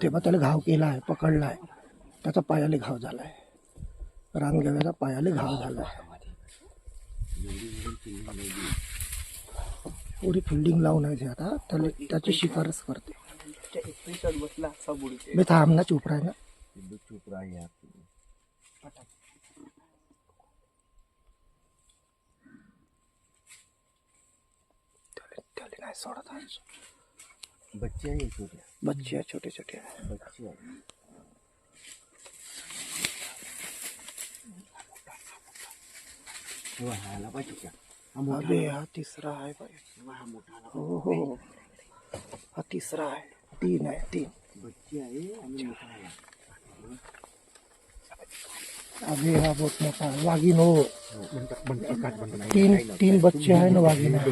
तेव्हा त्याला घाव केला आहे, पकडला आहे, त्याचा पायाले घाव झाला आहे, रानगव्याचा पायाले घाव झाला आहे. पुरी फिल्डिंग लावून आहे ते आता त्याला त्याची शिफारस करते. मी थांब ना, चुप राह ना. त्याला नाही सोडत आज. बच्चे आहे छोटे, बच्चे आहे, छोटे छोटे आहे. बच्चे आहे. ह्याला पाहिजे का? अबे हा तिसरा आहे भाई. हो हो, हा तिसरा आहे. 3 आहे, 3 बच्चे आहे आणि मोठा आहे. अबे हा बहुत मोठा आहे. वाघीण हो. 3 बच्चे आहे ना वाघीण आहे.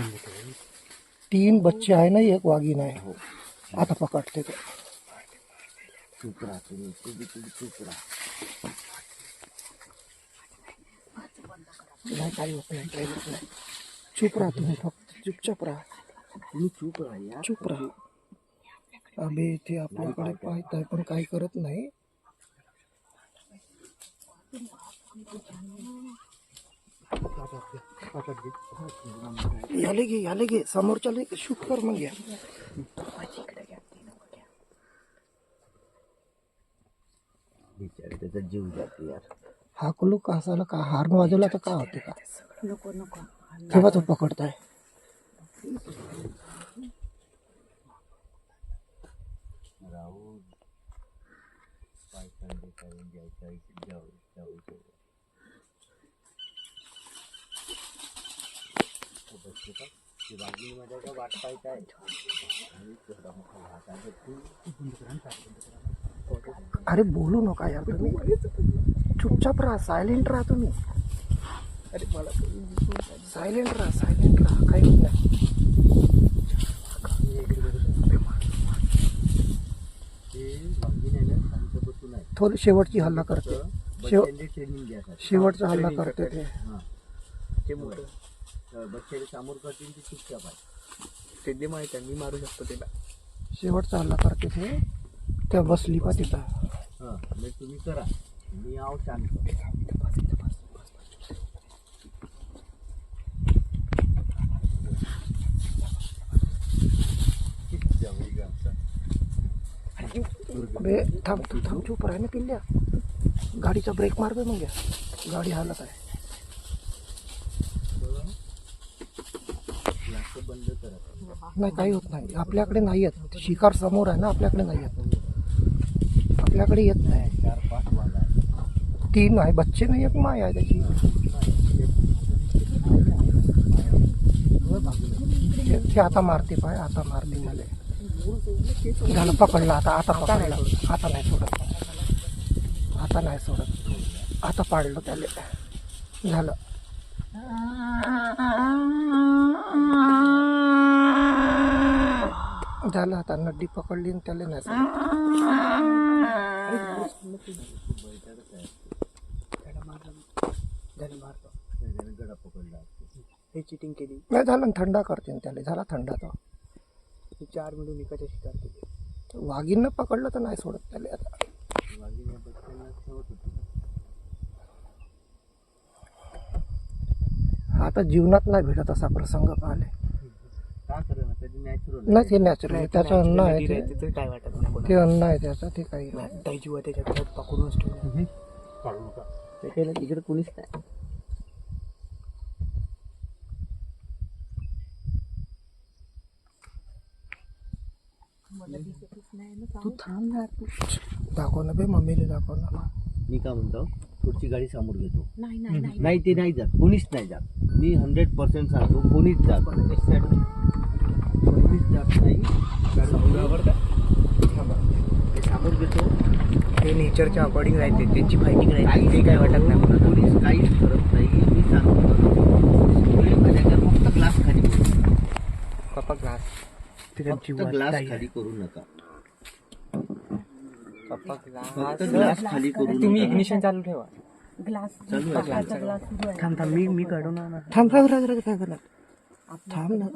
3 बच्चे आहे ना, एक वाघीण आहे. आता पकडते तो. चुप राहा तुम्ही, चुप राहा. नाही, काही होत नाही, काही होत नाही. चुप राहा तुम्ही, फक्त चुपचाप राहा. तुम्ही चुप राहा यार. चुप राहा. अबे ते आपल्याकडे पाहत आहे पण काही करत नाही. याले घे समोरच्याला शूट कर मग. या बिचारे त्याचा जीव जातो यार. हा कुलू कासाला का हार्न वाजवला तर का होते का? नको नको. तेव्हा तो पकडताय. राहू पायथन करून जायचं जाऊ. मध्ये का वाट पाहताय आणि थोडा मोठा भात आहे. अरे बोलू नका यार तुम्ही, चुपचाप राहा, सायलेंट राहा तुम्ही. अरे मला सायलेंट राहा, काही होत नाही. थोडी शेवटची हल्ला करते, शेवटचा हल्ला करते ते. ते मोठं बच्चे समोर करतील ते चुपचाप आहे. ते माहिती आहे, मी मारू शकतो त्याला. शेवटचा हल्ला करते ते. त्या बसली पा तिथं. हां म्हणजे तुम्ही करा, मी आहो शांत. बे थांब चुप राह ना पिल्ल्या. गाडीचा ब्रेक मार बे मग. गाडी हालत आहे. बंद करा. नाही, काही होत नाही. आपल्याकडे नाही येत. शिकार समोर आहे ना, आपल्याकडे नाही येत. आपल्याकडे येत नाही. 4-5 वाघ आहे. 3 आहे बच्चे नाही, एक माय आहे त्याची. ते आता मारते पाय, आता मारते मला. झालं, पकडला आता पकडला. आता नाही सोडत. आता पाडलं त्याला. झालं. झालं आता नड्डी पकडली आणि त्याला नाही सोडत. गडा पकडला. हे चिटिंग केली. नाही झालं, थंडा करते त्याला. झाला थंडा तो. 4 मिळून एकाच्या शिकार केली. वाघीनं पकडलं तर नाही सोडत त्याला आता. वाघीने बच्चांना ठेवत होती. आता जीवनात नाही भेटत असा प्रसंग पाहिले. का करेना, त्याची नॅचरल नाही, ते नॅचरल आहे. त्याचं अन्न आहे ते. ते काय वाटत नाही कोणाला. ते अन्न आहे त्याचं, ते काही नाही. ताई जीव त्याच्यात पकडूनच ठेवलं. काढू नका. त्याला तिकडे कोणीच नाही. तू थांब ना. दाखव ना बे, मम्मीला दाखव ना. मी काय म्हणतो, पुढची गाडी समोर घेतो. नाही नाही ते नाही जात, कोणीच नाही जात. मी 100% सांगतो, कोणीच जात नाही. ते समोर घेतो. ते नेचरच्या अकॉर्डिंग राहते, त्यांची फायटिंग राहते. ते काय वाटत नाही कोणाला. कोणीच काहीच करत नाही. मी सांगतो फक्त ग्लास खाली करू. पप्पा ग्लास फक्त ग्लास खाली करू नका. पप्पा फक्त ग्लास खाली करू नका. तुम्ही इग्निशन चालू ठेवा. ग्लास चालू आहे. ग्लास सुरू आहे. थांब मी काढून ना. थांब काय करत. थांब ना.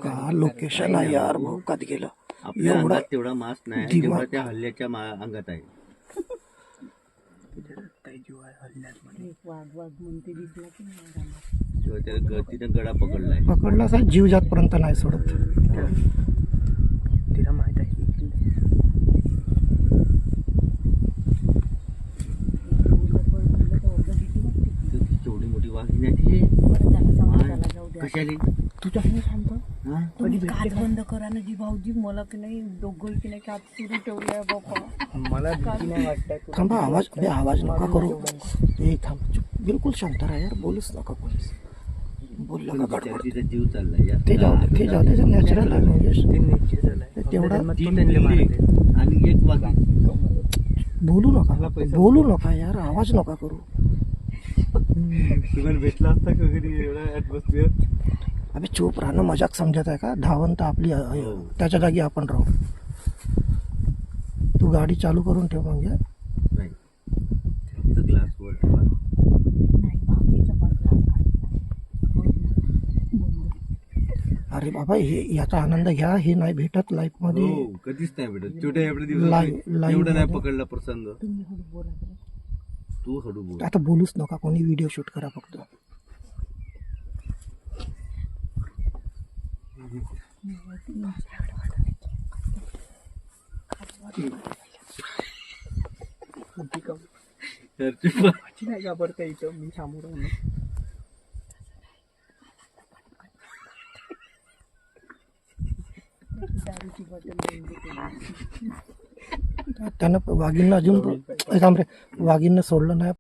का लोकेशन आहे यार, भाऊ कधी गेलं. आपल्या एवढा अंगात तेवढा मास नाही दिमाग. जेवढा त्या हल्ल्याच्या अंगात आहे. एक वाघ वाघ म्हणते दिसला की नाही अंगाला. तेव्हा त्याला तिने गडा पकडलाय. पकडला असा जीव जातपर्यंत नाही सोडत. तिला माहित आहे केवढी मोठी वाघिणी आहे ती. बरं झालं समाजाला जाऊ द्या. कशाली तुझ्या हानी शांत. हा? तुम्ही काच बंद करा ना जी भाऊजी मला की नाही दोघं की नाही काच सुरू ठेवलंय बाबा. मला भीती नाही वाटत. थांबा, आवाज नका करू. ए थांब, चुप, बिलकुल शांत राहा यार, बोलूच नका कोणीच. बोलला पण का बिचारी गडबड. तिचा जीव चाललाय यार. ते जाऊ दे नॅचरल आहे म्हणजे. ते नेचर झालंय. तेवढा आपल्या तीन जन्मात बिल्ली मारते. आणि एक वाघ. बोलू नका यार, आवाज नका करू. तुम्हाला भेटला असता का कधी एवढा ऍटमॉस्फिअर? अबे चूप राहणं मजाक समजत आहे का? धावंत आपली त्याच्या जागी आपण राहू. तू गाडी चालू करून ठेव म्हणजे. नाही फक्त ग्लास वर ठेवा. नाही भाऊजीचा पण ग्लास काढला. अरे बाबा, हे याचा आनंद घ्या. हे नाही भेटत लाईफ मध्ये. हो कधीच नाही भेटत. छोट्या एवढ्या लाईव्ह- दिवसात लाईव्ह एवढा नाही मध्ये. पकडला प्रसंग. तुम्ही हळू बोला बरं. तू हळू बोल. आता बोलूच नका कोणी, व्हिडिओ शूट करा फक्त. नाही घाबरता इथं मी थांबू राहून. दारूची बॉटल घेऊन देते. त्यानं वाघींना अजून वाघींना सोडलं नाही.